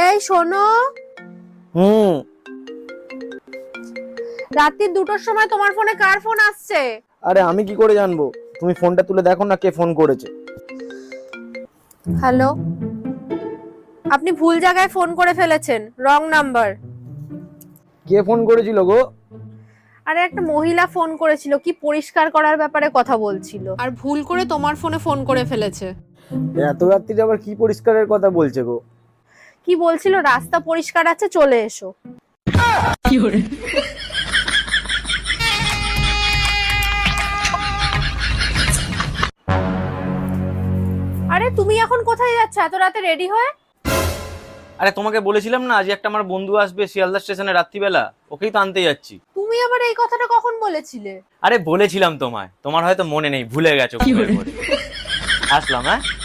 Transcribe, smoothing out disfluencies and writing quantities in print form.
এই শোনো, রাত্রি 2টোর সময় তোমার ফোনে কার ফোন আসছে? আরে আমি কি করে জানবো? তুমি ফোনটা তুলে দেখো না কে ফোন করেছে। হ্যালো, আপনি ভুল জায়গায় ফোন করে ফেলেছেন, রং নাম্বার। কে ফোন করেছিল গো? আরে একটা মহিলা ফোন করেছিল, কি পরিষ্কার করার ব্যাপারে কথা বলছিল, আর ভুল করে তোমার ফোনে ফোন করে ফেলেছে। এত রাত্রিরে আবার কি পরিষ্কারের কথা বলছে গো? কি বলছিল, রাস্তা পরিষ্কার আছে, চলে এসো। আরে তুমি এখন কোথায় যাচ্ছ এত রাতে রেডি হয়ে? আরে তোমাকে বলেছিলাম না আজ একটা আমার বন্ধু আসবে শিয়ালদা স্টেশনে রাত্রিবেলা, ওকেই তো আনতে যাচ্ছি। তুমি আবার এই কথাটা কখন বলেছিলে? আরে বলেছিলাম তোমায়, তোমার হয়তো মনে নেই, ভুলে গেছো। আসলাম, হ্যাঁ।